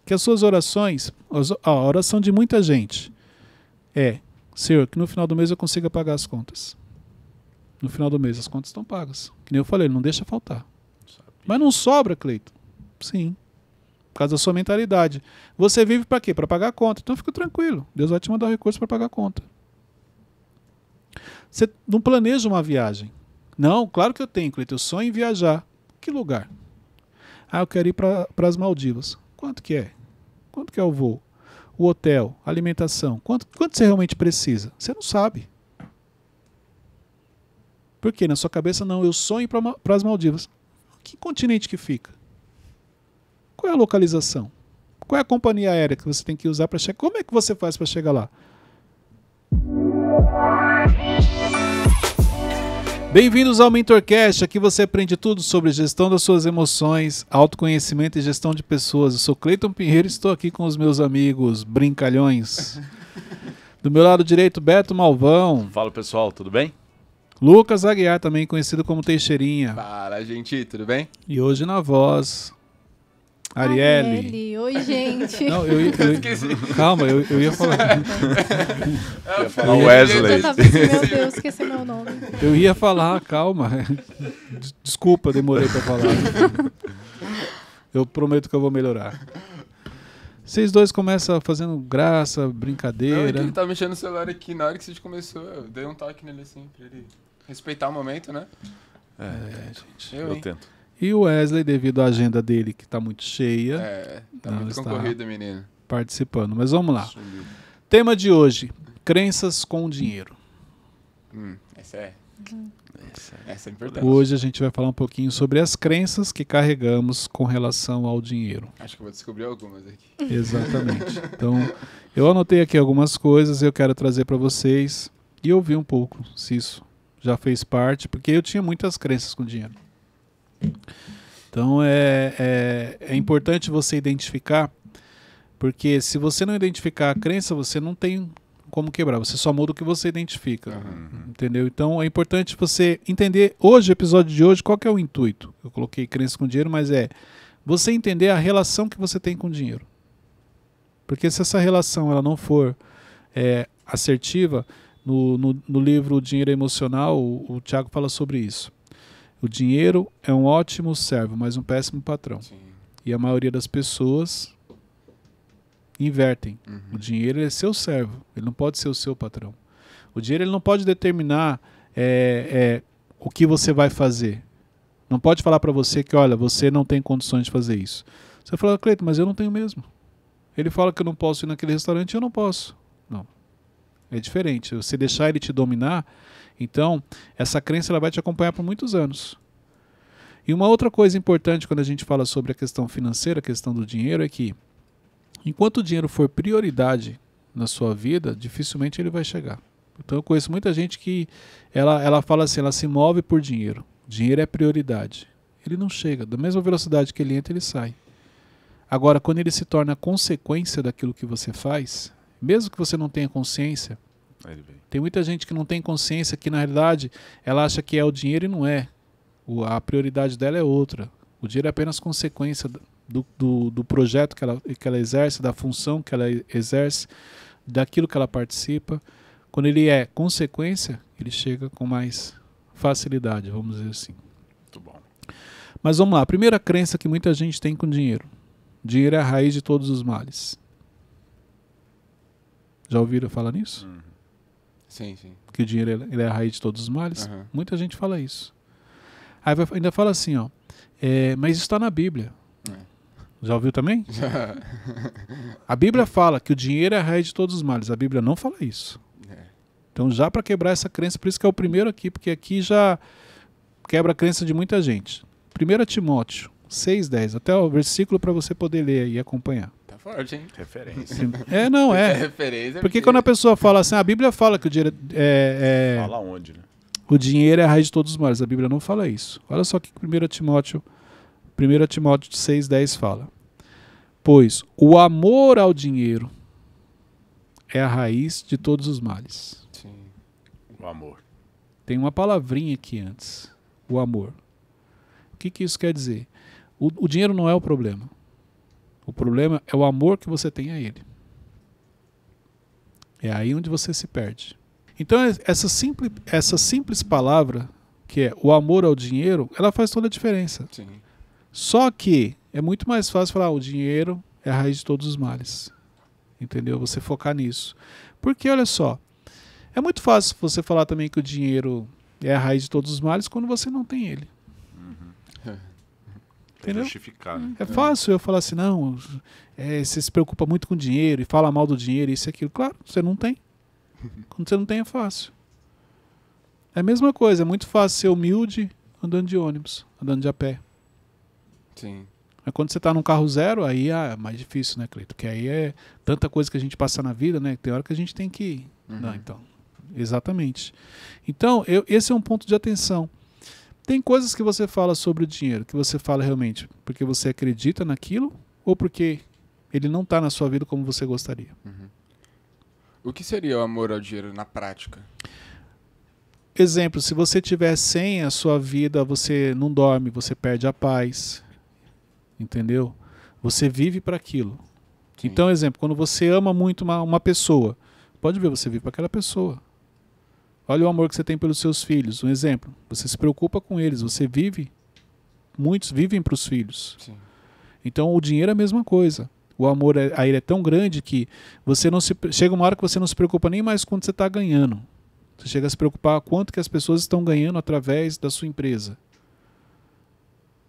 que as suas orações, a oração de muita gente é: Senhor, que no final do mês eu consiga pagar as contas. No final do mês as contas estão pagas. Que nem eu falei, não deixa faltar. Mas não sobra, Cleiton? Sim. Por causa da sua mentalidade. Você vive para quê? Para pagar a conta. Então fica tranquilo. Deus vai te mandar o recurso para pagar a conta. Você não planeja uma viagem. Não, claro que eu tenho, Cleiton. Eu sonho em viajar. Que lugar? Ah, eu quero ir para as Maldivas. Quanto que é? Quanto que é o voo? O hotel, a alimentação. Quanto você realmente precisa? Você não sabe. Por quê? Na sua cabeça, não. Eu sonho para as Maldivas. Que continente que fica? Qual é a localização? Qual é a companhia aérea que você tem que usar para chegar? Como é que você faz para chegar lá? Bem-vindos ao MentorCast. Aqui você aprende tudo sobre gestão das suas emoções, autoconhecimento e gestão de pessoas. Eu sou Cleiton Pinheiro e estou aqui com os meus amigos brincalhões. Do meu lado direito, Beto Malvão. Fala, pessoal, tudo bem? Lucas Aguiar, também conhecido como Teixeirinha. Fala, gente, tudo bem? E hoje na voz, Arielle. Oi, gente. Não, Esqueci. Calma, eu ia falar. Ia falar Wesley. Eu tava assim, meu Deus, esqueci meu nome. Eu ia falar, calma. Desculpa, demorei pra falar. Eu prometo que eu vou melhorar. Vocês dois começam fazendo graça, Não, brincadeira. ele tá mexendo no celular aqui. Na hora que a gente começou, eu dei um toque nele assim, pra ele respeitar o momento, né? Gente. Eu, Eu hein? tento. E o Wesley, devido à agenda dele, que tá muito cheia, Tá Não, muito está concorrido, menino. participando. Mas vamos lá. Sumiu. Tema de hoje: crenças com dinheiro. Essa é importante. Hoje a gente vai falar um pouquinho sobre as crenças que carregamos com relação ao dinheiro. Acho que eu vou descobrir algumas aqui. Exatamente. Então, eu anotei aqui algumas coisas e eu quero trazer para vocês e ouvir um pouco se isso já fez parte, porque eu tinha muitas crenças com dinheiro. Então, é importante você identificar, porque se você não identificar a crença, você não tem como quebrar, você só muda o que você identifica. Entendeu? Então, é importante você entender, hoje, o episódio de hoje, qual que é o intuito? Eu coloquei crença com dinheiro, mas é você entender a relação que você tem com o dinheiro. Porque se essa relação ela não for assertiva, no livro O Dinheiro Emocional, o Thiago fala sobre isso. O dinheiro é um ótimo servo, mas um péssimo patrão. Sim. E a maioria das pessoas invertem. O dinheiro é seu servo, ele não pode ser o seu patrão. O dinheiro ele não pode determinar o que você vai fazer. Não pode falar para você que, olha, você não tem condições de fazer isso. Você fala, Cleiton, mas eu não tenho mesmo. Ele fala que eu não posso ir naquele restaurante e eu não posso. Não. É diferente. Você deixar ele te dominar, então essa crença ela vai te acompanhar por muitos anos. E uma outra coisa importante quando a gente fala sobre a questão financeira, a questão do dinheiro, é que enquanto o dinheiro for prioridade na sua vida, dificilmente ele vai chegar. Então eu conheço muita gente que ela fala assim, ela se move por dinheiro. Dinheiro é prioridade. Ele não chega. Da mesma velocidade que ele entra, ele sai. Agora, quando ele se torna consequência daquilo que você faz, mesmo que você não tenha consciência, tem muita gente que não tem consciência que, na realidade, ela acha que é o dinheiro e não é. A prioridade dela é outra. O dinheiro é apenas consequência do projeto que ela exerce, da função que ela exerce, daquilo que ela participa. Quando ele é consequência, ele chega com mais facilidade, vamos dizer assim. Muito bom. Mas vamos lá, a primeira crença que muita gente tem com dinheiro. Dinheiro é a raiz de todos os males. Já ouviram falar nisso? Sim. Que o dinheiro ele é a raiz de todos os males? Uhum. Muita gente fala isso. Aí ainda fala assim, ó, mas isso está na Bíblia. Já ouviu também? A Bíblia fala que o dinheiro é a raiz de todos os males. A Bíblia não fala isso. Então já para quebrar essa crença, por isso que é o primeiro aqui, porque aqui já quebra a crença de muita gente. 1 Timóteo 6,10, até o versículo para você poder ler e acompanhar. Tá forte, hein? Referência. Não é. Referência. Porque quando a pessoa fala assim, a Bíblia fala que o dinheiro Fala onde, né? o dinheiro é a raiz de todos os males. A Bíblia não fala isso. Olha só o que 1 Timóteo 6,10 fala. Pois o amor ao dinheiro é a raiz de todos os males. Sim. O amor. Tem uma palavrinha aqui antes. O amor. O que isso quer dizer? O dinheiro não é o problema. O problema é o amor que você tem a ele. É aí onde você se perde. Então, essa simples palavra, que é o amor ao dinheiro, ela faz toda a diferença. Sim. Só que é muito mais fácil falar, o dinheiro é a raiz de todos os males. Entendeu? Você focar nisso. Porque, olha só, é muito fácil você falar também que o dinheiro é a raiz de todos os males quando você não tem ele. Entendeu? Justificar, né? É fácil eu falar assim, não, você se preocupa muito com dinheiro e fala mal do dinheiro, isso e aquilo. Claro, você não tem. Quando você não tem, é fácil. É a mesma coisa, é muito fácil ser humilde andando de ônibus, andando de a pé. Sim. Mas quando você está num carro zero, aí é mais difícil, né, Cleito? Porque aí é tanta coisa que a gente passa na vida, né? Tem hora que a gente tem que... Não, então, exatamente. Então, esse é um ponto de atenção. Tem coisas que você fala sobre o dinheiro, que você fala realmente porque você acredita naquilo ou porque ele não está na sua vida como você gostaria. O que seria o amor ao dinheiro na prática? Exemplo, se você tiver sem a sua vida, você não dorme, você perde a paz. Entendeu? Você vive para aquilo. Sim. Então, exemplo, quando você ama muito uma pessoa, pode ver, você vive para aquela pessoa. Olha o amor que você tem pelos seus filhos. Um exemplo, você se preocupa com eles, você vive. Muitos vivem para os filhos. Sim. Então, o dinheiro é a mesma coisa. O amor a ele é tão grande que você não chega uma hora que você não se preocupa nem mais quanto você está ganhando. Você chega a se preocupar quanto que as pessoas estão ganhando através da sua empresa.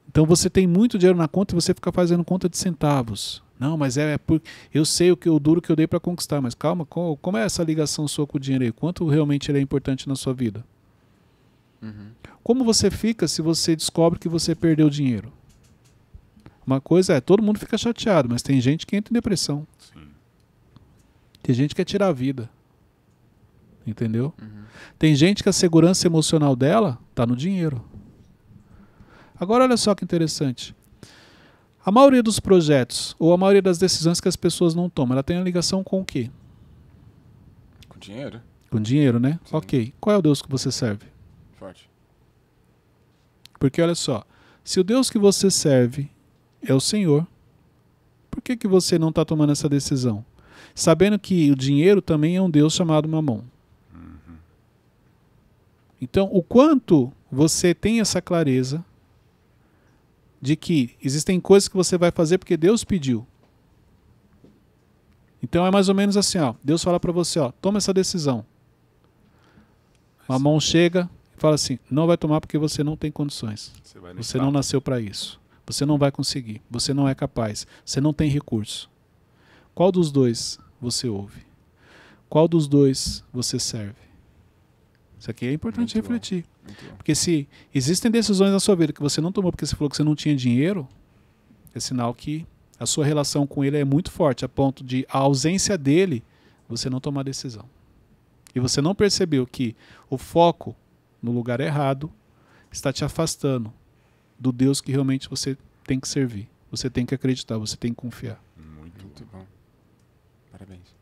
Então você tem muito dinheiro na conta e você fica fazendo conta de centavos. Não, mas eu sei o duro que eu dei para conquistar, mas calma, como é essa ligação sua com o dinheiro aí? Quanto realmente ele é importante na sua vida? Como você fica se você descobre que você perdeu dinheiro? Uma coisa é, todo mundo fica chateado, mas tem gente que entra em depressão. Sim. Tem gente que quer tirar a vida. Entendeu? Tem gente que a segurança emocional dela está no dinheiro. Agora olha só que interessante. A maioria dos projetos, ou a maioria das decisões que as pessoas não tomam, ela tem uma ligação com o quê? Com dinheiro? Com dinheiro, né? Sim. Ok. Qual é o Deus que você serve? Forte. Porque olha só, se o Deus que você serve é o Senhor, por que você não está tomando essa decisão? Sabendo que o dinheiro também é um Deus chamado Mamon. Então, o quanto você tem essa clareza de que existem coisas que você vai fazer porque Deus pediu. Então é mais ou menos assim, ó. Deus fala para você, ó, toma essa decisão. Mamon chega e fala assim, não vai tomar porque você não tem condições. Você não nasceu para isso. Você não vai conseguir. Você não é capaz. Você não tem recurso. Qual dos dois você ouve? Qual dos dois você serve? Isso aqui é importante Muito refletir. Muito bom. Porque se existem decisões na sua vida que você não tomou porque você falou que você não tinha dinheiro, é sinal que a sua relação com ele é muito forte, a ponto de a ausência dele, você não tomar decisão. E você não percebeu que o foco no lugar errado está te afastando do Deus que realmente você tem que servir. Você tem que acreditar, você tem que confiar. Muito bom. Parabéns.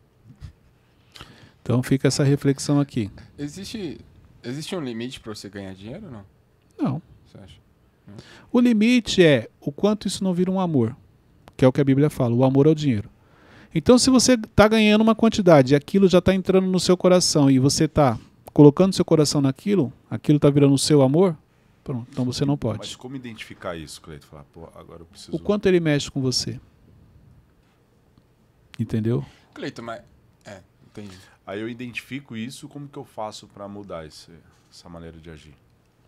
Então fica essa reflexão aqui. Existe um limite para você ganhar dinheiro ou não? Não. Você acha? O limite é o quanto isso não vira um amor, que é o que a Bíblia fala, o amor ao dinheiro. Então se você está ganhando uma quantidade e aquilo já está entrando no seu coração e você está colocando seu coração naquilo, aquilo está virando o seu amor, pronto, então você não pode. Mas como identificar isso, Cleito? Falar, pô, agora eu preciso... O quanto ele mexe com você. Entendeu? Cleiton, mas... entendi. Aí eu identifico isso, como que eu faço para mudar essa maneira de agir?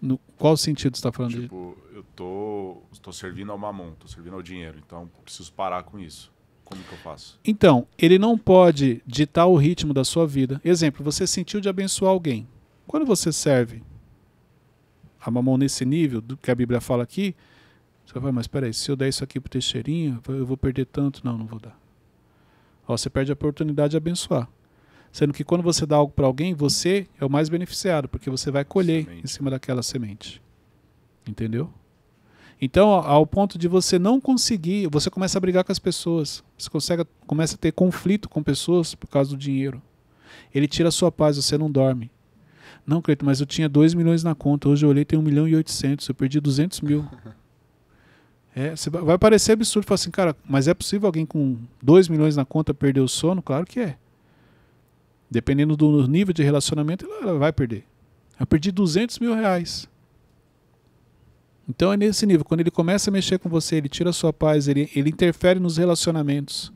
No qual sentido você está falando? Tipo, eu tô servindo ao mamon, tô servindo ao dinheiro, então preciso parar com isso. Como que eu faço? Então, ele não pode ditar o ritmo da sua vida. Exemplo, você sentiu de abençoar alguém. Quando você serve a mamon nesse nível do que a Bíblia fala aqui, você vai falar, mas espera aí, se eu der isso aqui pro Teixeirinho, eu vou perder tanto. Não vou dar. Ó, você perde a oportunidade de abençoar. Sendo que quando você dá algo para alguém, você é o mais beneficiado, porque você vai colher Semente. em cima daquela semente. Entendeu? Então, ao ponto de você não conseguir, você começa a brigar com as pessoas. Você começa a ter conflito com pessoas por causa do dinheiro. Ele tira a sua paz, você não dorme. Não, Cleiton, mas eu tinha 2 milhões na conta, hoje eu olhei tem 1,8 milhão, eu perdi 200 mil. Vai parecer absurdo, falar assim, cara, mas é possível alguém com 2 milhões na conta perder o sono? Claro que é. Dependendo do nível de relacionamento, ela vai perder. Eu perdi 200 mil reais. Então é nesse nível. Quando ele começa a mexer com você, ele tira a sua paz, ele interfere nos relacionamentos.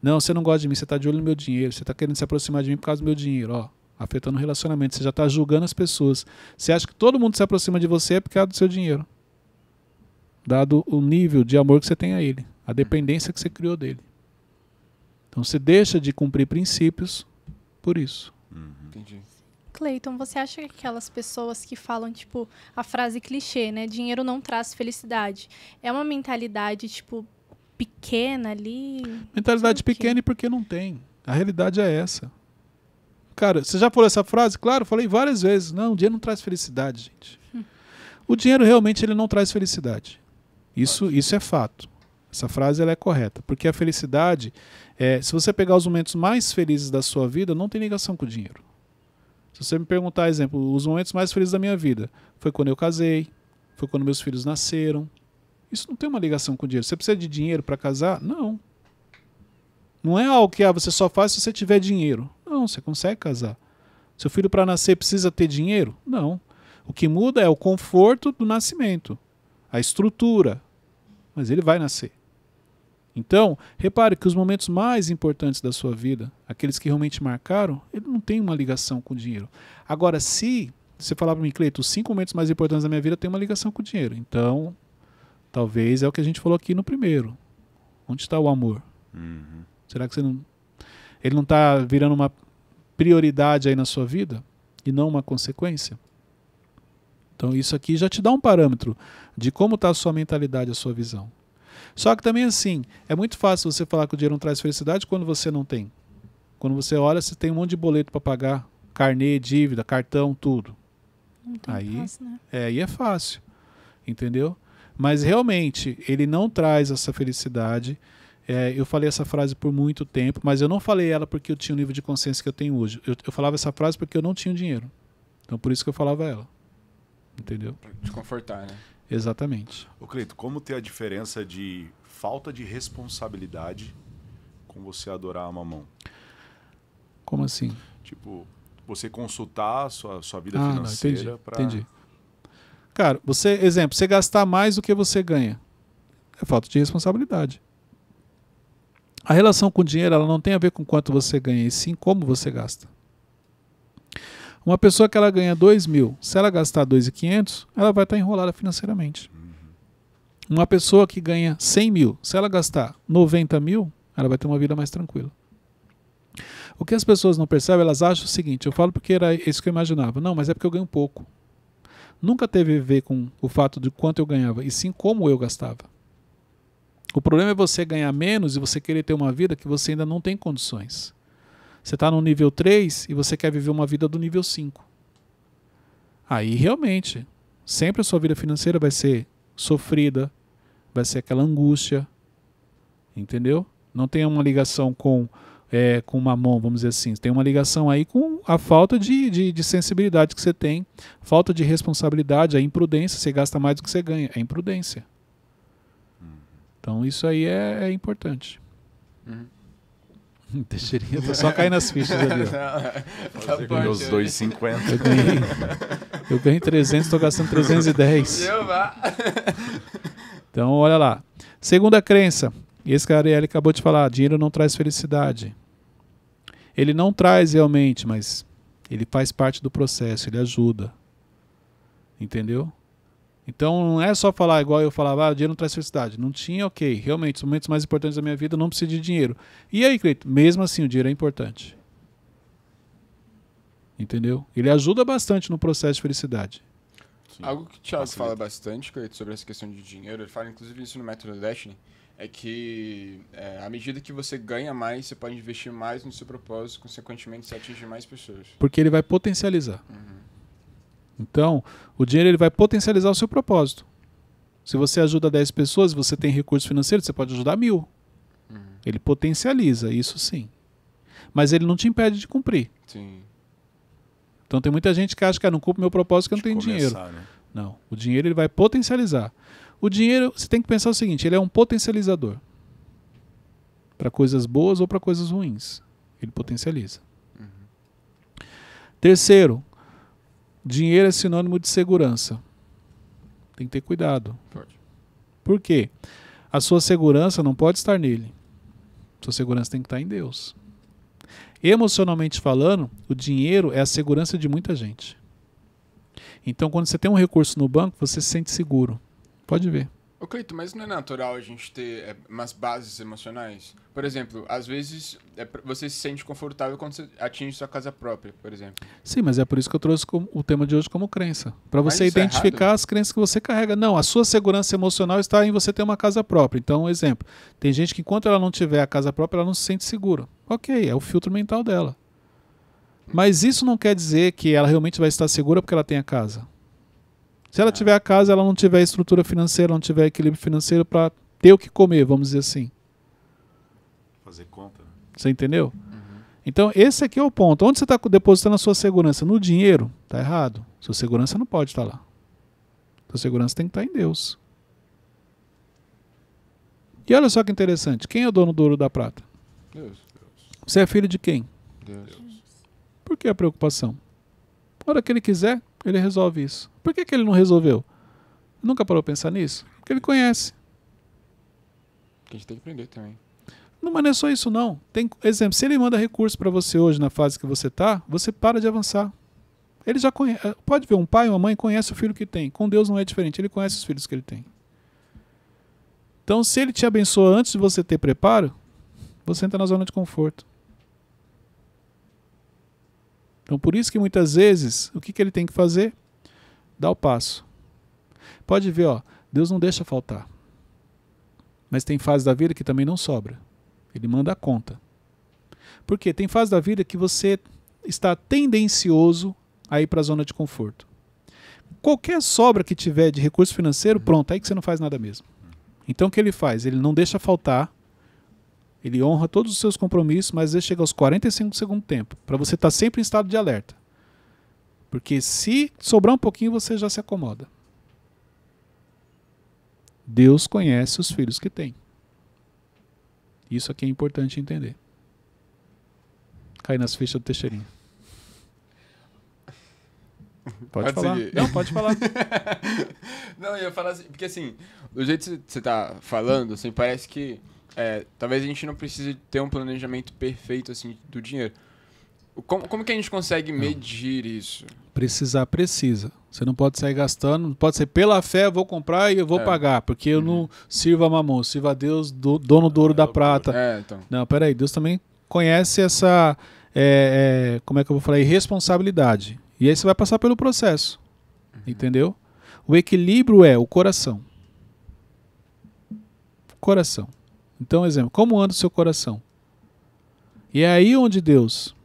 Não, você não gosta de mim, você está de olho no meu dinheiro, você está querendo se aproximar de mim por causa do meu dinheiro, ó, afetando o relacionamento, você já está julgando as pessoas. Você acha que todo mundo se aproxima de você é por causa do seu dinheiro. Dado o nível de amor que você tem a ele, a dependência que você criou dele. Então você deixa de cumprir princípios por isso. Entendi. Cleiton, você acha que aquelas pessoas que falam, tipo, a frase clichê, né? Dinheiro não traz felicidade. É uma mentalidade, tipo, pequena ali? Mentalidade pequena e porque não tem. A realidade é essa. Cara, você já falou essa frase? Claro, falei várias vezes. Não, o dinheiro não traz felicidade, gente. O dinheiro realmente ele não traz felicidade. Isso é fato. Essa frase ela é correta. Porque a felicidade, se você pegar os momentos mais felizes da sua vida, não tem ligação com o dinheiro. Se você me perguntar, exemplo, os momentos mais felizes da minha vida, foi quando eu casei, foi quando meus filhos nasceram. Isso não tem uma ligação com o dinheiro. Você precisa de dinheiro para casar? Não. Não é algo que você só faz se você tiver dinheiro. Não, você consegue casar. Seu filho para nascer precisa ter dinheiro? Não. O que muda é o conforto do nascimento, a estrutura. Mas ele vai nascer. Então, repare que os momentos mais importantes da sua vida, aqueles que realmente marcaram, ele não tem uma ligação com o dinheiro. Agora, se você falar para mim, Cleiton, os 5 momentos mais importantes da minha vida têm uma ligação com o dinheiro. Então, talvez é o que a gente falou aqui no primeiro. Onde está o amor? Será que ele não está virando uma prioridade aí na sua vida e não uma consequência? Então isso aqui já te dá um parâmetro de como está a sua mentalidade, a sua visão. Só que também assim, é muito fácil você falar que o dinheiro não traz felicidade quando você não tem. Quando você olha, você tem um monte de boleto para pagar, carnê, dívida, cartão, tudo. Aí, fácil, né? Aí é fácil, entendeu? Mas realmente ele não traz essa felicidade. Eu falei essa frase por muito tempo, mas eu não falei ela porque eu tinha o nível de consciência que eu tenho hoje. Eu falava essa frase porque eu não tinha dinheiro. Então por isso que eu falava ela. Entendeu? Pra te confortar, né? Exatamente. Ô Cleito, como ter a diferença de falta de responsabilidade com você adorar a Mamão? Como assim? Tipo, você consultar a sua vida Não, financeira para... entendi. Cara, exemplo, você gastar mais do que você ganha. É falta de responsabilidade. A relação com o dinheiro ela não tem a ver com quanto você ganha, e sim como você gasta. Uma pessoa que ela ganha 2 mil, se ela gastar 2.500, ela vai estar enrolada financeiramente. Uma pessoa que ganha 100 mil, se ela gastar 90 mil, ela vai ter uma vida mais tranquila. O que as pessoas não percebem, elas acham o seguinte, eu falo porque era isso que eu imaginava. Não, mas é porque eu ganho pouco. Nunca teve a ver com o fato de quanto eu ganhava, e sim como eu gastava. O problema é você ganhar menos e você querer ter uma vida que você ainda não tem condições. Você está no nível 3 e você quer viver uma vida do nível 5. Aí realmente, sempre a sua vida financeira vai ser sofrida, vai ser aquela angústia, entendeu? Não tem uma ligação com mamão, vamos dizer assim. Tem uma ligação aí com a falta de sensibilidade que você tem, falta de responsabilidade, a imprudência. Você gasta mais do que você ganha, é imprudência. Então isso aí é importante. Teixeirinha, tô só caindo nas fichas ali. Fazer com meus 2,50. Eu ganhei 300, estou gastando 310. Então, olha lá. Segunda crença. E esse cara ele acabou de falar, dinheiro não traz felicidade. Ele não traz realmente, mas ele faz parte do processo, ele ajuda. Entendeu? Então não é só falar igual eu falava, dinheiro não traz felicidade. Não tinha, ok. Realmente, os momentos mais importantes da minha vida eu não preciso de dinheiro. E aí, Cleiton? Mesmo assim, o dinheiro é importante. Entendeu? Ele ajuda bastante no processo de felicidade. Sim. Algo que o Thiago fala bastante, Cleiton, sobre essa questão de dinheiro, ele fala inclusive isso no método Destiny, é que à medida que você ganha mais, você pode investir mais no seu propósito, consequentemente você atinge mais pessoas. Porque ele vai potencializar. Então, o dinheiro ele vai potencializar o seu propósito. Se você ajuda 10 pessoas, você tem recursos financeiros, você pode ajudar 1.000. Ele potencializa, isso sim. Mas ele não te impede de cumprir. Sim. Então tem muita gente que acha que não cumpre meu propósito porque eu não tenho dinheiro. Né? Não, o dinheiro ele vai potencializar. O dinheiro, você tem que pensar o seguinte, ele é um potencializador. Para coisas boas ou para coisas ruins. Ele potencializa. Terceiro, dinheiro é sinônimo de segurança. Tem que ter cuidado. Pode. Por quê? A sua segurança não pode estar nele. Sua segurança tem que estar em Deus. Emocionalmente falando, o dinheiro é a segurança de muita gente. Então, quando você tem um recurso no banco, você se sente seguro. Pode ver. Ô, Cleito, mas não é natural a gente ter umas bases emocionais? Por exemplo, às vezes você se sente confortável quando você atinge sua casa própria, por exemplo. Sim, mas é por isso que eu trouxe o tema de hoje como crença. Para Mas você isso é identificar errado? as crenças que você carrega. Não, a sua segurança emocional está em você ter uma casa própria. Então, um exemplo. Tem gente que enquanto ela não tiver a casa própria, ela não se sente segura. Ok, é o filtro mental dela. Mas isso não quer dizer que ela realmente vai estar segura porque ela tem a casa. Se ela tiver a casa, ela não tiver estrutura financeira, não tiver equilíbrio financeiro para ter o que comer, vamos dizer assim. Fazer conta, né? Você entendeu? Então, esse aqui é o ponto. Onde você está depositando a sua segurança? No dinheiro? Está errado. Sua segurança não pode estar lá. Sua segurança tem que estar em Deus. E olha só que interessante. Quem é o dono do ouro e da prata? Deus. Você é filho de quem? Deus. Por que a preocupação? A hora que ele quiser, ele resolve isso. Por que ele não resolveu? Nunca parou a pensar nisso? Porque ele conhece. Que a gente tem que aprender também. Não, mas não é só isso não. Tem exemplo, se ele manda recurso para você hoje na fase que você está, você para de avançar. Ele já conhece. Pode ver, um pai ou uma mãe conhece o filho que tem. Com Deus não é diferente, ele conhece os filhos que ele tem. Então, se ele te abençoa antes de você ter preparo, você entra na zona de conforto. Então, por isso que muitas vezes, o que ele tem que fazer? Dá o passo. Pode ver, ó, Deus não deixa faltar. Mas tem fase da vida que também não sobra. Ele manda a conta. Por quê? Tem fase da vida que você está tendencioso a ir para a zona de conforto. Qualquer sobra que tiver de recurso financeiro, pronto, aí que você não faz nada mesmo. Então o que ele faz? Ele não deixa faltar, ele honra todos os seus compromissos, mas ele chega aos 45 do segundo tempo, para você estar sempre em estado de alerta. Porque se sobrar um pouquinho, você já se acomoda. Deus conhece os filhos que tem. Isso aqui é importante entender. Cai nas fichas do Teixeirinho. Pode falar. seguir. Não, pode falar. Não, eu ia falar assim, porque assim, do jeito que você tá falando, assim, parece que talvez a gente não precise ter um planejamento perfeito, assim, do dinheiro. Como que a gente consegue medir isso? Precisar, precisa. Você não pode sair gastando, não pode ser pela fé, eu vou comprar e eu vou pagar, porque eu não sirvo a mamon, sirvo a Deus, dono do ouro da prata. Então. Não, peraí, Deus também conhece essa, como é que eu vou falar, irresponsabilidade. E aí você vai passar pelo processo, entendeu? O equilíbrio é o coração. Coração. Então, exemplo, como anda o seu coração? E é aí onde Deus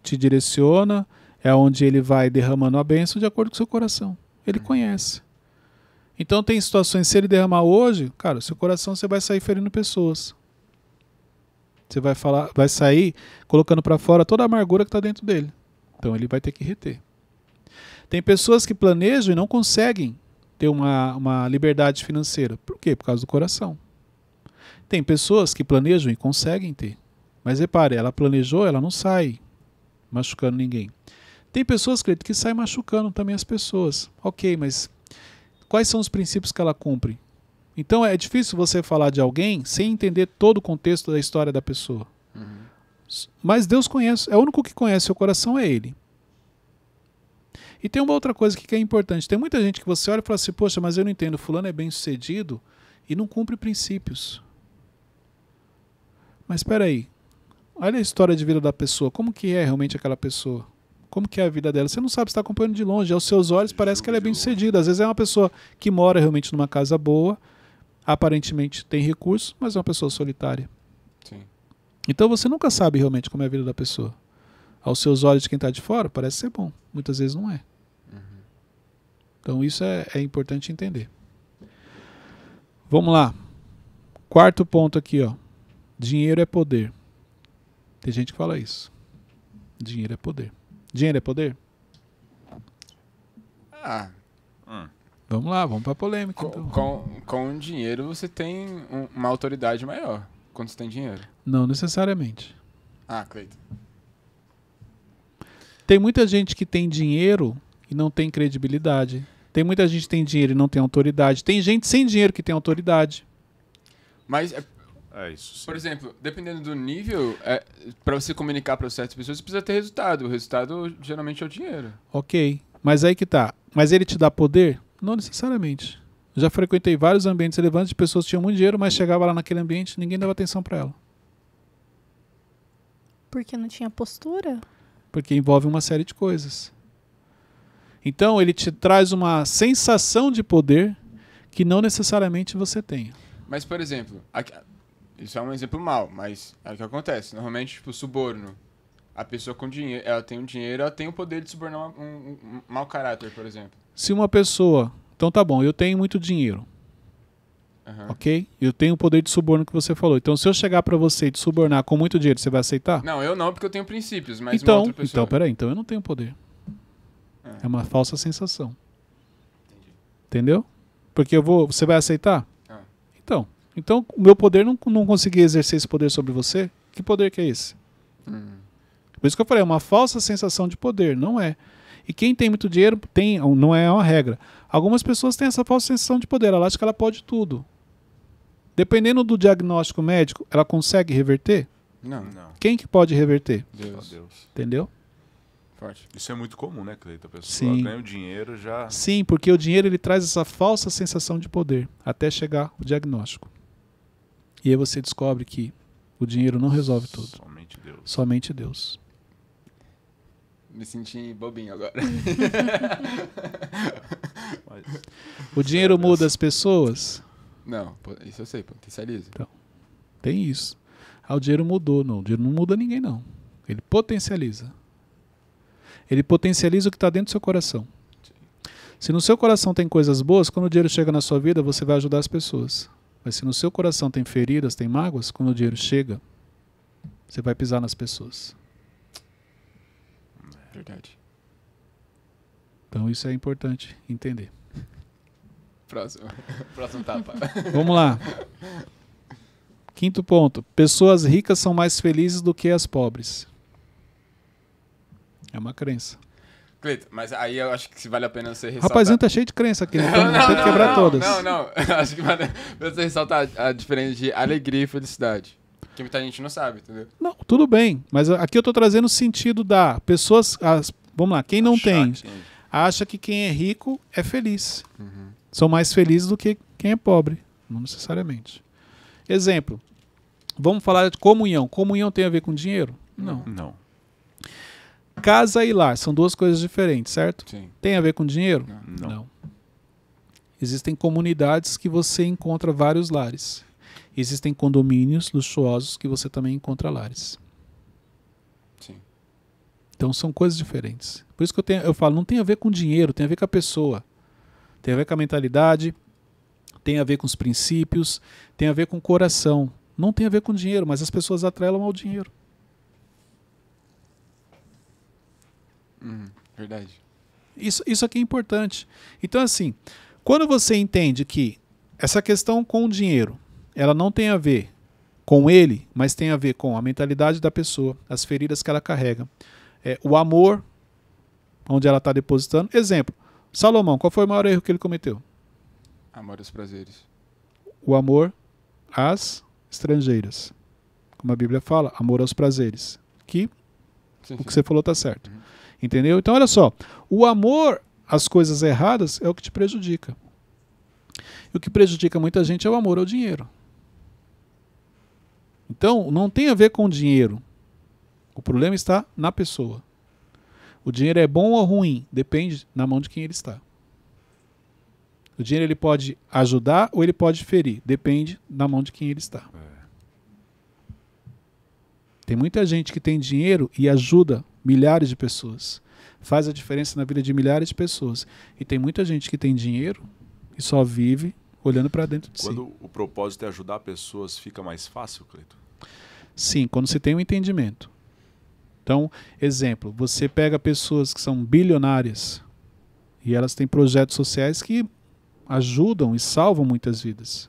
te direciona, é onde ele vai derramando a bênção de acordo com o seu coração. Ele conhece. Então tem situações, se ele derramar hoje, cara, seu coração você vai sair ferindo pessoas. Você vai sair colocando para fora toda a amargura que está dentro dele. Então ele vai ter que reter. Tem pessoas que planejam e não conseguem ter uma liberdade financeira. Por quê? Por causa do coração. Tem pessoas que planejam e conseguem ter. Mas repare, ela planejou, ela não sai machucando ninguém. Tem pessoas, Cleito, que saem machucando também as pessoas. Ok, mas quais são os princípios que ela cumpre? Então é difícil você falar de alguém sem entender todo o contexto da história da pessoa. Mas Deus conhece, é o único que conhece seu coração, é Ele. E tem uma outra coisa que é importante. Tem muita gente que você olha e fala assim, poxa, mas eu não entendo, fulano é bem sucedido e não cumpre princípios. Mas espera aí, olha a história de vida da pessoa, como que é realmente aquela pessoa? Como que é a vida dela? Você não sabe, você está acompanhando de longe, aos seus olhos parece que ela é bem sucedida. Às vezes é uma pessoa que mora realmente numa casa boa, aparentemente tem recursos, mas é uma pessoa solitária. Sim. Então você nunca sabe realmente como é a vida da pessoa. Aos seus olhos de quem está de fora, parece ser bom. Muitas vezes não é. Então isso é importante entender. Vamos lá. Quarto ponto aqui, ó. Dinheiro é poder. Tem gente que fala isso. Dinheiro é poder. Dinheiro é poder? Vamos lá, vamos pra polêmica. Então. Com dinheiro você tem uma autoridade maior quando você tem dinheiro. Não necessariamente. Ah, Cleiton. Tem muita gente que tem dinheiro e não tem credibilidade. Tem muita gente que tem dinheiro e não tem autoridade. Tem gente sem dinheiro que tem autoridade. Mas, É isso. Sim. por exemplo, dependendo do nível, para você comunicar para certas pessoas, você precisa ter resultado. O resultado geralmente é o dinheiro. Ok, mas aí que tá. Mas ele te dá poder? Não necessariamente. Eu já frequentei vários ambientes relevantes de pessoas que tinham muito dinheiro, mas chegava lá naquele ambiente e ninguém dava atenção para ela. Porque não tinha postura? Porque envolve uma série de coisas. Então ele te traz uma sensação de poder que não necessariamente você tem. Mas, por exemplo, isso é um exemplo mau, mas é o que acontece. Normalmente, tipo, suborno. A pessoa com dinheiro, ela tem um dinheiro, ela tem o poder de subornar um mau caráter, por exemplo. Se uma pessoa... Então tá bom, eu tenho muito dinheiro, Aham. ok? Eu tenho o poder de suborno que você falou. Então se eu chegar pra você e te subornar com muito dinheiro, você vai aceitar? Não, eu não, porque eu tenho princípios, mas uma Então, outra pessoa... peraí, então eu não tenho poder. É. É uma falsa sensação. Entendeu? Porque você vai aceitar? Ah. Então o meu poder não conseguir exercer esse poder sobre você, que poder que é esse? Por isso que eu falei, é uma falsa sensação de poder, não é. E quem tem muito dinheiro não é uma regra. Algumas pessoas têm essa falsa sensação de poder, ela acha que ela pode tudo. Dependendo do diagnóstico médico, ela consegue reverter? Não, Não. Quem que pode reverter? Meu Deus. Deus. Entendeu? Forte. Isso é muito comum, né, Cleiton? A pessoa Sim. ganha o dinheiro já... Sim, porque o dinheiro ele traz essa falsa sensação de poder até chegar o diagnóstico. E aí você descobre que o dinheiro não resolve tudo. Somente Deus. Somente Deus. Me senti bobinho agora. Mas, O dinheiro muda as pessoas? Não, isso eu sei, potencializa. Tem isso. Ah, o dinheiro mudou. Não, o dinheiro não muda ninguém, não. Ele potencializa. Ele potencializa o que está dentro do seu coração. Se no seu coração tem coisas boas, quando o dinheiro chega na sua vida, você vai ajudar as pessoas. Mas se no seu coração tem feridas, tem mágoas, quando o dinheiro chega, você vai pisar nas pessoas. Verdade. Então isso é importante entender. Próximo. Próximo tapa. Vamos lá. Quinto ponto. Pessoas ricas são mais felizes do que as pobres. É uma crença. Cleiton, mas aí eu acho que vale a pena você ressaltar... Rapazinho, tá cheio de crença aqui, né? Então tem que quebrar todas. Não. Acho que vale a pena você ressaltar a diferença de alegria e felicidade. Que muita gente não sabe, entendeu? Não, tudo bem. Mas aqui eu tô trazendo o sentido da pessoas... vamos lá, quem não tem, acha que quem é rico é feliz. São mais felizes do que quem é pobre. Não necessariamente. Exemplo. Vamos falar de comunhão. Comunhão tem a ver com dinheiro? Não. não. Casa e lar são duas coisas diferentes, certo? Sim. Tem a ver com dinheiro? Não. Existem comunidades que você encontra vários lares. Existem condomínios luxuosos que você também encontra lares. Sim. Então são coisas diferentes. Por isso que eu falo, não tem a ver com dinheiro, tem a ver com a pessoa. Tem a ver com a mentalidade, tem a ver com os princípios, tem a ver com o coração. Não tem a ver com dinheiro, mas as pessoas atrelam ao dinheiro. Verdade. Isso aqui é importante. Então, assim, quando você entende que essa questão com o dinheiro, ela não tem a ver com ele, mas tem a ver com a mentalidade da pessoa, as feridas que ela carrega, o amor, onde ela está depositando. Exemplo, Salomão, qual foi o maior erro que ele cometeu? Amor aos prazeres. O amor às estrangeiras. Como a Bíblia fala, amor aos prazeres. Que Sim, o que você falou está certo. Entendeu? Então, olha só. O amor às coisas erradas é o que te prejudica. E o que prejudica muita gente é o amor ao dinheiro. Então, não tem a ver com o dinheiro. O problema está na pessoa. O dinheiro é bom ou ruim? Depende na mão de quem ele está. O dinheiro ele pode ajudar ou ele pode ferir? Depende na mão de quem ele está. Tem muita gente que tem dinheiro e ajuda milhares de pessoas. Faz a diferença na vida de milhares de pessoas. E tem muita gente que tem dinheiro e só vive olhando para dentro de si. Quando o propósito é ajudar pessoas, fica mais fácil, Cleiton? Sim, quando você tem um entendimento. Então, exemplo, você pega pessoas que são bilionárias e elas têm projetos sociais que ajudam e salvam muitas vidas.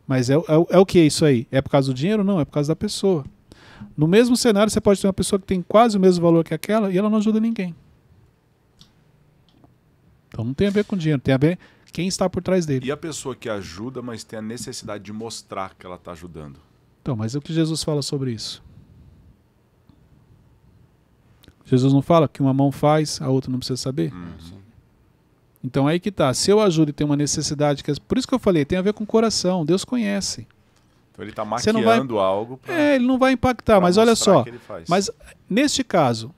Mas é o que é isso aí? É por causa do dinheiro? Não, é por causa da pessoa. No mesmo cenário, você pode ter uma pessoa que tem quase o mesmo valor que aquela e ela não ajuda ninguém. Então não tem a ver com dinheiro, tem a ver quem está por trás dele. E a pessoa que ajuda, mas tem a necessidade de mostrar que ela está ajudando? Então, mas o que Jesus fala sobre isso? Jesus não fala que uma mão faz, a outra não precisa saber? Sim. Então aí que tá. Se eu ajudo e tenho uma necessidade, por isso que eu falei, tem a ver com o coração. Deus conhece. Então ele está Você não maquiando algo para ele não vai impactar, mas olha só. que ele faz. Mas neste caso,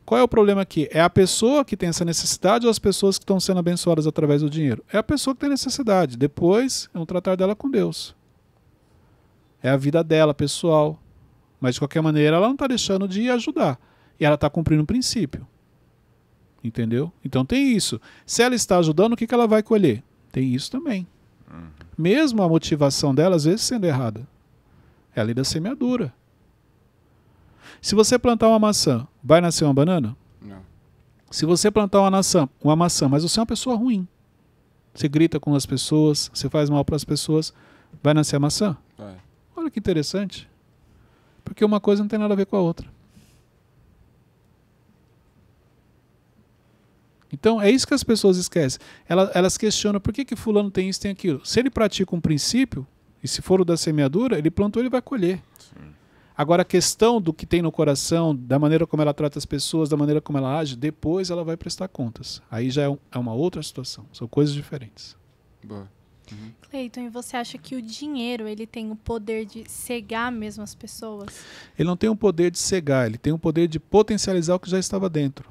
qual é o problema aqui? É a pessoa que tem essa necessidade ou as pessoas que estão sendo abençoadas através do dinheiro? É a pessoa que tem necessidade. Depois é um tratar dela com Deus. É a vida dela, pessoal. Mas de qualquer maneira ela não está deixando de ajudar. E ela está cumprindo um princípio. Entendeu? Então tem isso. Se ela está ajudando, o que ela vai colher? Tem isso também. Mesmo a motivação dela, às vezes, sendo errada. É a lei da semeadura. Se você plantar uma maçã, vai nascer uma banana? Não. Se você plantar uma maçã, mas você é uma pessoa ruim, você grita com as pessoas, você faz mal para as pessoas, vai nascer a maçã? Vai. Olha que interessante. Porque uma coisa não tem nada a ver com a outra. Então, é isso que as pessoas esquecem. Elas questionam por que fulano tem isso, tem aquilo. Se ele pratica um princípio, e se for o da semeadura, ele plantou, ele vai colher. Sim. Agora, a questão do que tem no coração, da maneira como ela trata as pessoas, da maneira como ela age, depois ela vai prestar contas. Aí já é uma outra situação. São coisas diferentes. Boa. Cleiton, e você acha que o dinheiro ele tem o poder de cegar mesmo as pessoas? Ele não tem o poder de cegar, ele tem o poder de potencializar o que já estava dentro.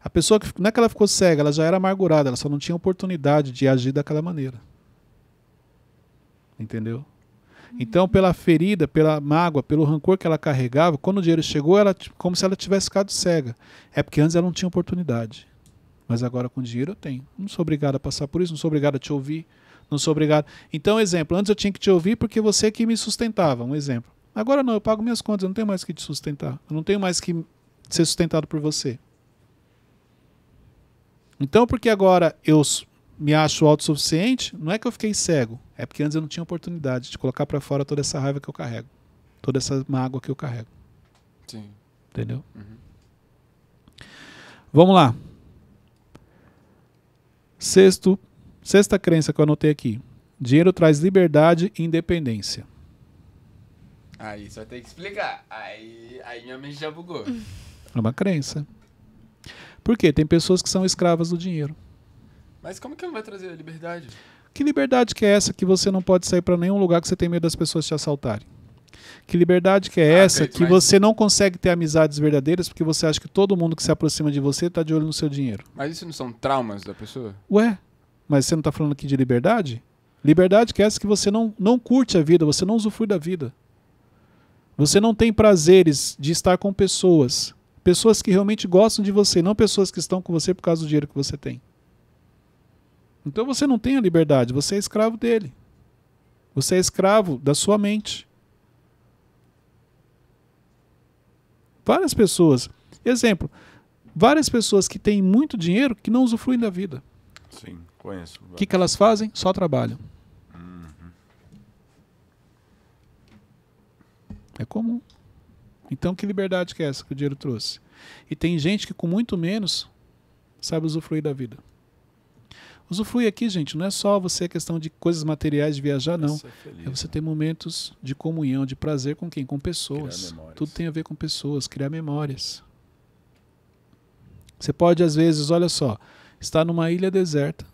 A pessoa que não é que ela ficou cega, ela já era amargurada, ela só não tinha oportunidade de agir daquela maneira. Entendeu? Então, pela ferida, pela mágoa, pelo rancor que ela carregava, quando o dinheiro chegou, ela como se ela tivesse ficado cega. É porque antes ela não tinha oportunidade. Mas agora com o dinheiro eu tenho. Não sou obrigado a passar por isso, não sou obrigado a te ouvir, não sou obrigado. Então, exemplo, antes eu tinha que te ouvir porque você que me sustentava, um exemplo. Agora não, eu pago minhas contas, eu não tenho mais que te sustentar. Eu não tenho mais que ser sustentado por você. Então, porque agora eu me acho autossuficiente, não é que eu fiquei cego, é porque antes eu não tinha oportunidade de colocar para fora toda essa raiva que eu carrego, toda essa mágoa que eu carrego. Sim. Entendeu? Vamos lá. Sexta crença que eu anotei aqui. Dinheiro traz liberdade e independência. Aí só tem que explicar. Aí minha mente já bugou. É uma crença. Por quê? Tem pessoas que são escravas do dinheiro. Mas como que não vai trazer a liberdade? Que liberdade que é essa que você não pode sair para nenhum lugar que você tem medo das pessoas te assaltarem? Que liberdade que é essa Cleiton, que mas- você não consegue ter amizades verdadeiras porque você acha que todo mundo que se aproxima de você está de olho no seu dinheiro? Mas isso não são traumas da pessoa? Ué, mas você não está falando aqui de liberdade? Liberdade que é essa que você não curte a vida, você não usufrui da vida. Você não tem prazeres de estar com pessoas. Pessoas que realmente gostam de você, não pessoas que estão com você por causa do dinheiro que você tem. Então você não tem a liberdade, você é escravo dele. Você é escravo da sua mente. Várias pessoas, exemplo, várias pessoas que têm muito dinheiro que não usufruem da vida. Sim, conheço. O que elas fazem? Só trabalham. É comum. Então, que liberdade que é essa que o dinheiro trouxe? E tem gente que com muito menos sabe usufruir da vida. Usufruir aqui, gente, não é só você a questão de coisas materiais, de viajar, não. Ser feliz, É você ter momentos de comunhão, de prazer com quem? Com criar pessoas. memórias. Tudo tem a ver com pessoas, criar memórias. Você pode, às vezes, olha só, estar numa ilha deserta,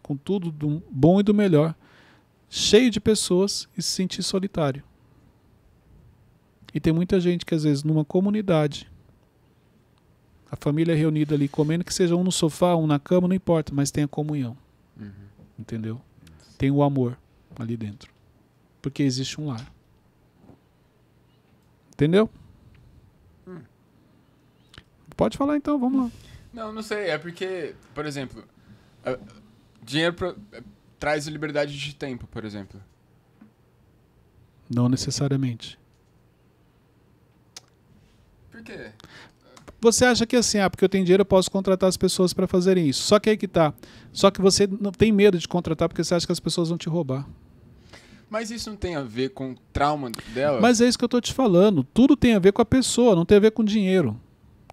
com tudo do bom e do melhor, cheio de pessoas e se sentir solitário. E tem muita gente que, às vezes, numa comunidade, a família é reunida ali comendo, que seja um no sofá, um na cama, não importa, mas tem a comunhão. Entendeu? Tem o amor ali dentro. Porque existe um lar. Entendeu? Pode falar então, vamos lá. Não sei. É porque, por exemplo, dinheiro traz liberdade de tempo, por exemplo. Não necessariamente. Por quê? Você acha que assim, porque eu tenho dinheiro eu posso contratar as pessoas para fazerem isso. Só que aí que tá. Só que você não tem medo de contratar porque você acha que as pessoas vão te roubar. Mas isso não tem a ver com o trauma dela? Mas é isso que eu tô te falando. Tudo tem a ver com a pessoa, não tem a ver com dinheiro.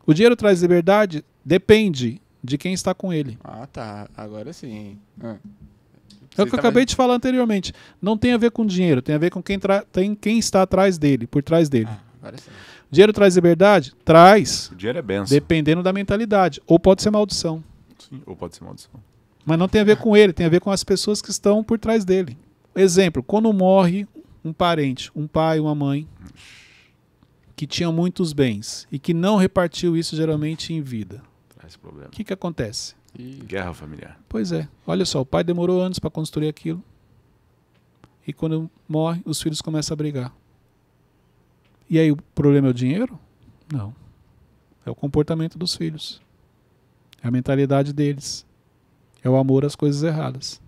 O dinheiro traz liberdade? Depende de quem está com ele. Ah, tá. Agora sim. É o que eu acabei de falar anteriormente. Não tem a ver com dinheiro, tem a ver com quem está atrás dele, por trás dele. Agora sim. O dinheiro traz liberdade? Traz. O dinheiro é benção. Dependendo da mentalidade. Ou pode ser maldição. Sim, ou pode ser maldição. Mas não tem a ver com ele, tem a ver com as pessoas que estão por trás dele. Exemplo, quando morre um parente, um pai, uma mãe, que tinha muitos bens e que não repartiu isso geralmente em vida. Traz problema. O que acontece? Guerra familiar. Pois é. Olha só, o pai demorou anos para construir aquilo. E quando morre, os filhos começam a brigar. E aí o problema é o dinheiro? Não. É o comportamento dos filhos. É a mentalidade deles. É o amor às coisas erradas.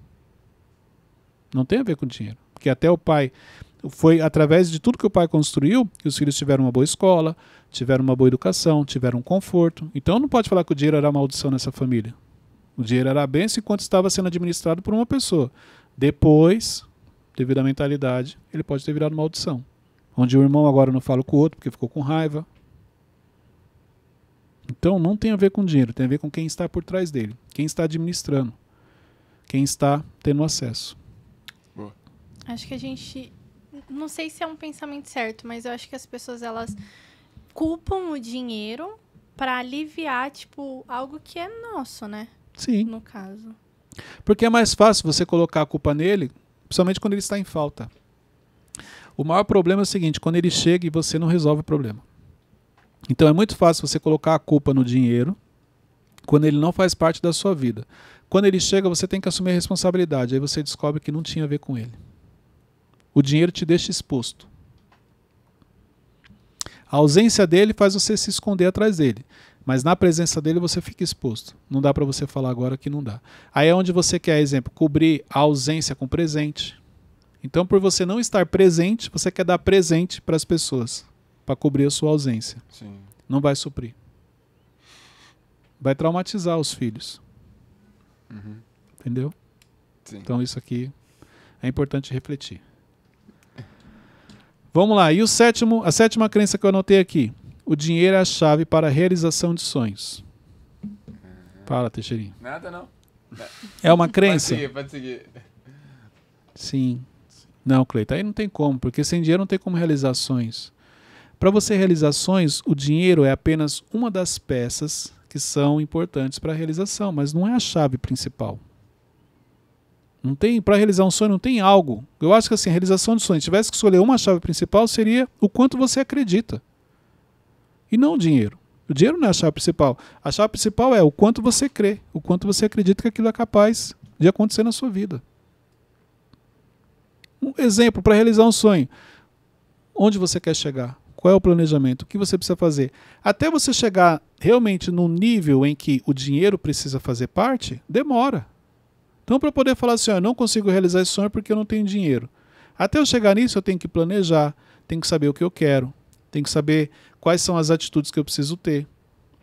Não tem a ver com dinheiro. Porque até o pai, foi através de tudo que o pai construiu, que os filhos tiveram uma boa escola, tiveram uma boa educação, tiveram um conforto. Então não pode falar que o dinheiro era maldição nessa família. O dinheiro era a bênção enquanto estava sendo administrado por uma pessoa. Depois, devido à mentalidade, ele pode ter virado maldição. Onde o irmão agora não fala com o outro porque ficou com raiva. Então não tem a ver com dinheiro, tem a ver com quem está por trás dele, quem está administrando, quem está tendo acesso. Acho que a gente... Não sei se é um pensamento certo, mas eu acho que as pessoas, elas culpam o dinheiro para aliviar, tipo, algo que é nosso, né? Sim. No caso. Porque é mais fácil você colocar a culpa nele, principalmente quando ele está em falta. O maior problema é o seguinte, quando ele chega e você não resolve o problema. Então é muito fácil você colocar a culpa no dinheiro quando ele não faz parte da sua vida. Quando ele chega, você tem que assumir a responsabilidade. Aí você descobre que não tinha a ver com ele. O dinheiro te deixa exposto. A ausência dele faz você se esconder atrás dele. Mas na presença dele você fica exposto. Não dá para você falar agora que não dá. Aí é onde você quer, exemplo, cobrir a ausência com presente. Então, por você não estar presente, você quer dar presente para as pessoas, para cobrir a sua ausência. Sim. Não vai suprir. Vai traumatizar os filhos. Uhum. Entendeu? Sim. Então isso aqui é importante refletir. Vamos lá. E a sétima crença que eu anotei aqui. O dinheiro é a chave para a realização de sonhos. Fala, Teixeirinho. Nada, não. É uma crença? Pode seguir. Sim. Não, Cleiton, aí não tem como, porque sem dinheiro não tem como realizar sonhos. Para você realizar sonhos, o dinheiro é apenas uma das peças que são importantes para a realização, mas não é a chave principal. Não tem, para realizar um sonho não tem algo. Eu acho que assim, a realização de sonhos, se tivesse que escolher uma chave principal, seria o quanto você acredita. E não o dinheiro. O dinheiro não é a chave principal. A chave principal é o quanto você crê, o quanto você acredita que aquilo é capaz de acontecer na sua vida. Um exemplo para realizar um sonho. Onde você quer chegar? Qual é o planejamento? O que você precisa fazer? Até você chegar realmente num nível em que o dinheiro precisa fazer parte, demora. Então, para poder falar assim, eu não consigo realizar esse sonho porque eu não tenho dinheiro. Até eu chegar nisso, eu tenho que planejar, tenho que saber o que eu quero, tenho que saber quais são as atitudes que eu preciso ter,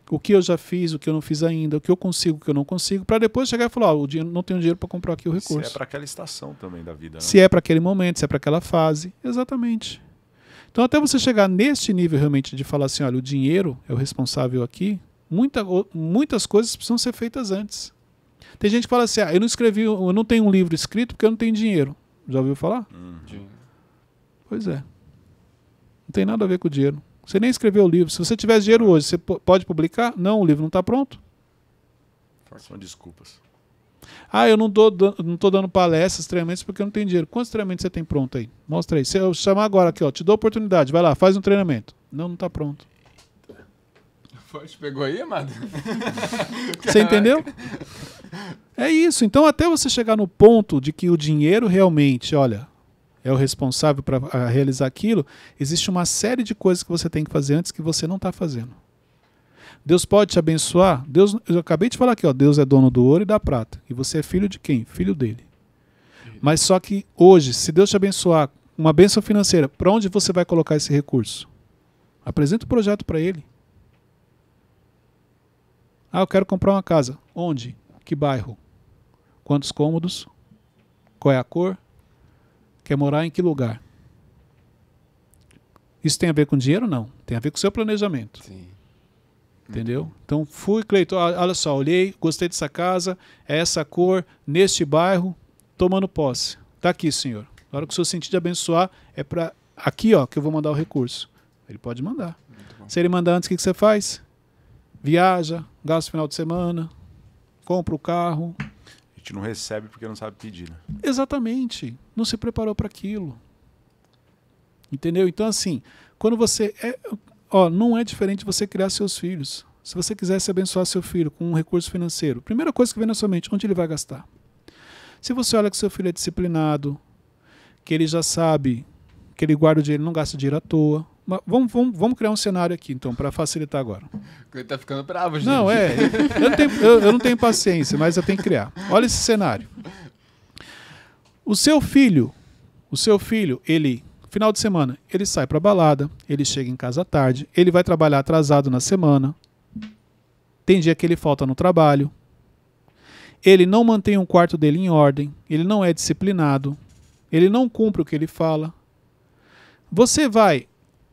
o que eu já fiz, o que eu não fiz ainda, o que eu consigo, o que eu não consigo, para depois chegar e falar, não tenho dinheiro para comprar aqui o recurso. Se é para aquela estação também da vida, né? Se é para aquele momento, se é para aquela fase. Exatamente. Então, até você chegar neste nível realmente de falar assim, olha, o dinheiro é o responsável aqui, muitas coisas precisam ser feitas antes. Tem gente que fala assim, eu não tenho um livro escrito porque eu não tenho dinheiro. Já ouviu falar? Pois é. Não tem nada a ver com o dinheiro. Você nem escreveu o livro. Se você tivesse dinheiro hoje, você pode publicar? Não, o livro não está pronto. São desculpas. Eu não tô dando palestras, treinamentos, porque eu não tenho dinheiro. Quantos treinamentos você tem pronto aí? Mostra aí. Se eu chamar agora aqui, ó, te dou a oportunidade, vai lá, faz um treinamento. Não está pronto. Te pegou aí, amado? Você entendeu? É isso. Então, até você chegar no ponto de que o dinheiro realmente, olha, é o responsável para realizar aquilo, existe uma série de coisas que você tem que fazer antes que você não está fazendo. Deus pode te abençoar? Deus, eu acabei de falar aqui, ó, Deus é dono do ouro e da prata. E você é filho de quem? Filho dele. Mas só que hoje, se Deus te abençoar, uma bênção financeira, para onde você vai colocar esse recurso? Apresenta o projeto para ele. Ah, eu quero comprar uma casa. Onde? Que bairro? Quantos cômodos? Qual é a cor? Quer morar em que lugar? Isso tem a ver com dinheiro? Não. Tem a ver com o seu planejamento. Sim. Entendeu? Então fui, Cleiton, olha só, olhei, gostei dessa casa, é essa cor, neste bairro, tomando posse. Tá aqui, senhor. Na hora que o senhor sentir de abençoar, é para aqui, ó, que eu vou mandar o recurso. Ele pode mandar. Se ele mandar antes, o que você faz? Viaja, gasta o final de semana, compra o carro. A gente não recebe porque não sabe pedir, né? Exatamente. Não se preparou para aquilo. Entendeu? Então, assim, quando você... não é diferente você criar seus filhos. Se você quisesse abençoar seu filho com um recurso financeiro, primeira coisa que vem na sua mente, onde ele vai gastar? Se você olha que seu filho é disciplinado, que ele já sabe que ele guarda o dinheiro, não gasta dinheiro à toa. Mas vamos criar um cenário aqui, então, para facilitar agora. Ele tá ficando bravo, gente. Não, eu não tenho paciência, mas eu tenho que criar. Olha esse cenário. O seu filho, ele, final de semana, ele sai para balada, ele chega em casa à tarde, ele vai trabalhar atrasado na semana, tem dia que ele falta no trabalho, ele não mantém um quarto dele em ordem, ele não é disciplinado, ele não cumpre o que ele fala. Você vai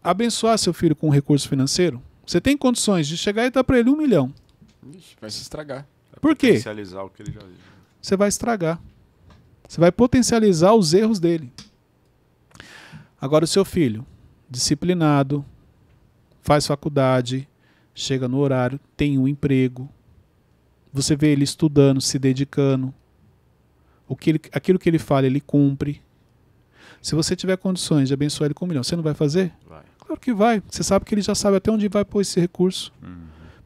abençoar seu filho com um recurso financeiro? Você tem condições de chegar e dar para ele 1 milhão. Ixi, vai se estragar. Por quê? Potencializar o que ele já vive. Você vai estragar. Você vai potencializar os erros dele. Agora o seu filho, disciplinado, faz faculdade, chega no horário, tem um emprego, você vê ele estudando, se dedicando, aquilo que ele fala, ele cumpre. Se você tiver condições de abençoar ele com 1 milhão, você não vai fazer? Vai. Claro que vai. Você sabe que ele já sabe até onde vai pôr esse recurso.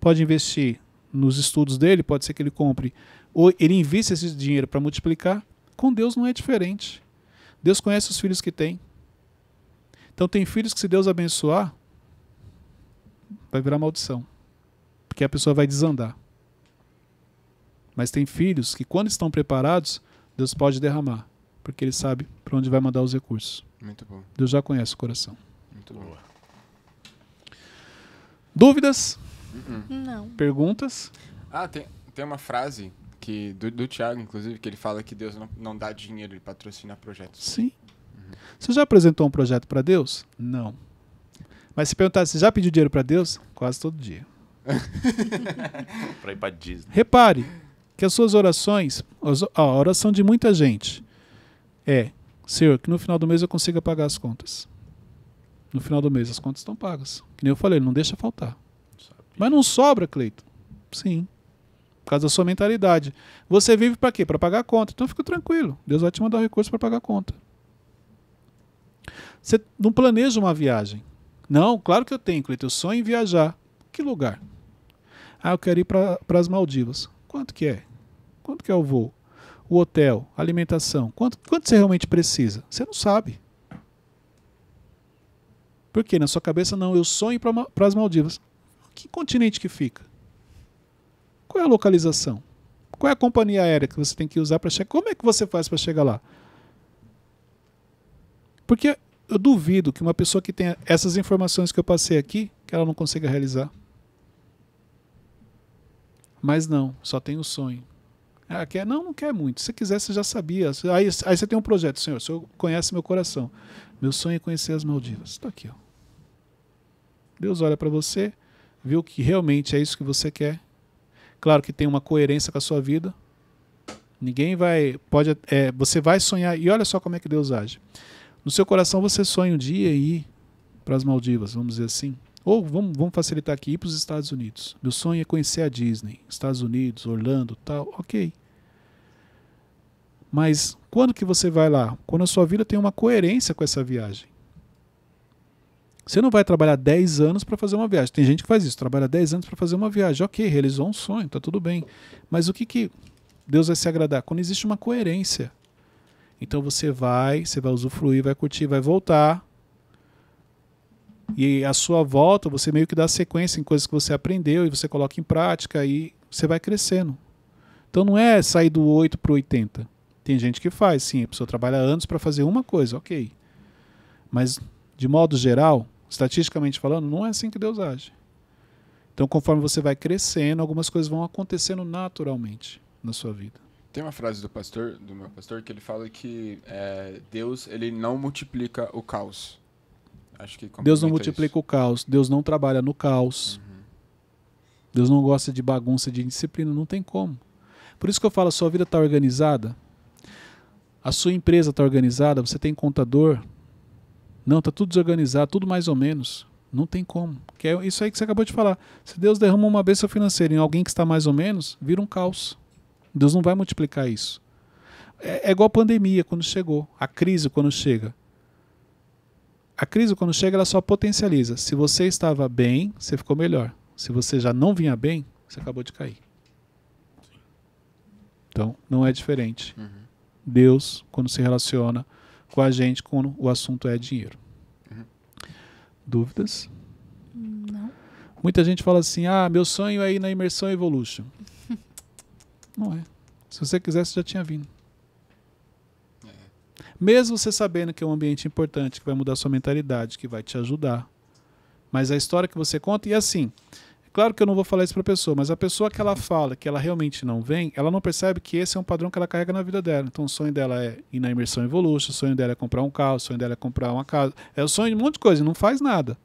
Pode investir nos estudos dele, pode ser que ele compre, ou ele invista esse dinheiro para multiplicar. Com Deus não é diferente. Deus conhece os filhos que tem. Então tem filhos que, se Deus abençoar, vai virar maldição. Porque a pessoa vai desandar. Mas tem filhos que, quando estão preparados, Deus pode derramar. Porque Ele sabe para onde vai mandar os recursos. Muito bom. Deus já conhece o coração. Muito bom. Dúvidas? Não. Perguntas? Ah, tem uma frase que do Thiago, inclusive, que ele fala que Deus não dá dinheiro, ele patrocina projetos. Sim. Você já apresentou um projeto para Deus? Não. Mas se perguntar se já pediu dinheiro para Deus, quase todo dia. Pra ir pra Disney. Repare que as suas orações, a oração de muita gente é: Senhor, que no final do mês eu consiga pagar as contas. No final do mês as contas estão pagas. Que nem eu falei, não deixa faltar. Mas não sobra, Cleiton. Sim. Por causa da sua mentalidade. Você vive para quê? Para pagar a conta. Então fica tranquilo. Deus vai te mandar o recurso para pagar a conta. Você não planeja uma viagem. Não, claro que eu tenho, Cleiton. Eu sonho em viajar. Que lugar? Ah, eu quero ir para as Maldivas. Quanto que é? Quanto que é o voo? O hotel, a alimentação. Quanto você realmente precisa? Você não sabe. Por quê? Na sua cabeça, não. Eu sonho para as Maldivas. Que continente que fica? Qual é a localização? Qual é a companhia aérea que você tem que usar para chegar? Como é que você faz para chegar lá? Porque eu duvido que uma pessoa que tenha essas informações que eu passei aqui, que ela não consiga realizar. Mas não, só tem o sonho. Ah, quer? Não quer muito. Se quiser, você já sabia. Aí você tem um projeto, Senhor. O Senhor conhece meu coração. Meu sonho é conhecer as Maldivas. Está aqui, ó. Deus olha para você, viu que realmente é isso que você quer. Claro que tem uma coerência com a sua vida. Ninguém vai... você vai sonhar. E olha só como é que Deus age. No seu coração você sonha um dia ir para as Maldivas, vamos dizer assim. Ou vamos facilitar aqui, ir para os Estados Unidos. Meu sonho é conhecer a Disney, Estados Unidos, Orlando, tal. Ok. Mas quando que você vai lá? Quando a sua vida tem uma coerência com essa viagem. Você não vai trabalhar 10 anos para fazer uma viagem. Tem gente que faz isso, trabalha 10 anos para fazer uma viagem. Ok, realizou um sonho, está tudo bem. Mas o que Deus vai se agradar? Quando existe uma coerência. Então você vai usufruir, vai curtir, vai voltar. E a sua volta, você meio que dá sequência em coisas que você aprendeu e você coloca em prática e você vai crescendo. Então não é sair do 8 para o 80. Tem gente que faz, sim. A pessoa trabalha anos para fazer uma coisa, ok. Mas, de modo geral, estatisticamente falando, não é assim que Deus age. Então, conforme você vai crescendo, algumas coisas vão acontecendo naturalmente na sua vida. Tem uma frase do meu pastor, que ele fala que Deus, ele não multiplica o caos. Acho que Deus não complementa multiplica o caos, Deus não trabalha no caos. Deus não gosta de bagunça, de indisciplina, não tem como. Por isso que eu falo, a sua vida está organizada, a sua empresa está organizada, você tem contador, não, está tudo desorganizado, tudo mais ou menos, não tem como. Que é isso aí que você acabou de falar. Se Deus derrama uma bênção financeira em alguém que está mais ou menos, vira um caos. Deus não vai multiplicar isso. É igual a pandemia quando chegou, a crise quando chega. A crise quando chega, ela só potencializa. Se você estava bem, você ficou melhor. Se você já não vinha bem, você acabou de cair. Então, não é diferente. Deus, quando se relaciona com a gente, quando o assunto é dinheiro. Dúvidas? Não. Muita gente fala assim, meu sonho é ir na Imersão Evolution. Não é. Se você quisesse, já tinha vindo. Mesmo você sabendo que é um ambiente importante, que vai mudar sua mentalidade, que vai te ajudar. Mas a história que você conta, e assim, é claro que eu não vou falar isso para a pessoa, mas a pessoa que ela fala que ela realmente não vem, ela não percebe que esse é um padrão que ela carrega na vida dela. Então o sonho dela é ir na Imersão Evolution, o sonho dela é comprar um carro, o sonho dela é comprar uma casa. É o sonho de um monte de coisa, não faz nada.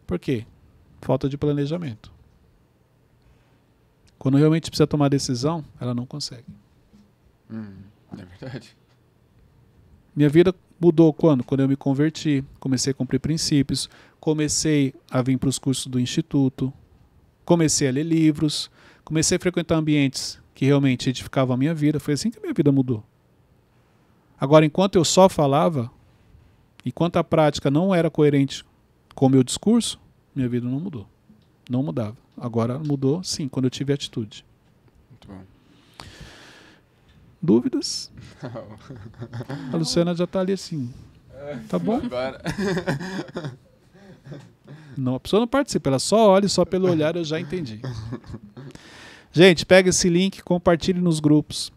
Por quê? Falta de planejamento. Quando realmente precisa tomar decisão, ela não consegue. É verdade. Minha vida mudou quando? Quando eu me converti, comecei a cumprir princípios, comecei a vir para os cursos do Instituto, comecei a ler livros, comecei a frequentar ambientes que realmente edificavam a minha vida. Foi assim que a minha vida mudou. Agora, enquanto eu só falava, enquanto a prática não era coerente com o meu discurso, minha vida não mudou. Não mudava. Agora mudou, sim, quando eu tive atitude. Muito bom. Dúvidas? A Luciana já está ali assim. Tá bom? Agora. Não, a pessoa não participa, ela só olha e só pelo olhar eu já entendi. Gente, pega esse link, compartilhe nos grupos.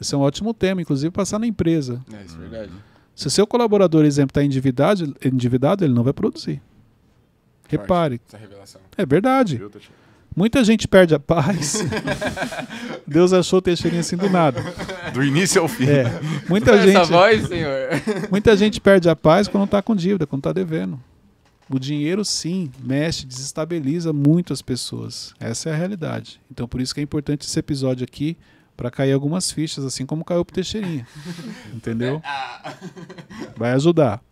Esse é um ótimo tema, inclusive passar na empresa. Isso é verdade. Se o seu colaborador, exemplo, está endividado, ele não vai produzir. Repare. Essa revelação. É verdade. Viu, Teixeira? Muita gente perde a paz. Deus achou o Teixeirinha assim do nada. Do início ao fim. Essa voz, senhor. Muita gente perde a paz quando está com dívida, quando está devendo. O dinheiro, sim, mexe, desestabiliza muito as pessoas. Essa é a realidade. Então, por isso que é importante esse episódio aqui, para cair algumas fichas, assim como caiu pro Teixeirinha. Entendeu? Vai ajudar.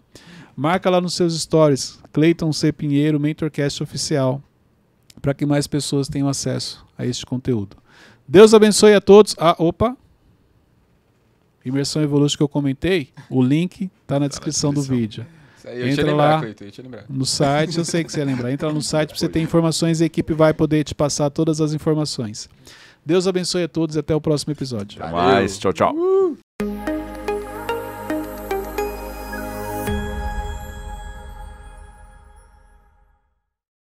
Marca lá nos seus stories, Cleiton C. Pinheiro, Mentorcast Oficial, para que mais pessoas tenham acesso a este conteúdo. Deus abençoe a todos. Imersão Evolution que eu comentei, o link está na descrição do vídeo. Entra lá no site, eu sei que você ia lembrar. Entra lá no site para você ter informações e a equipe vai poder te passar todas as informações. Deus abençoe a todos e até o próximo episódio. Até mais. Tchau, tchau.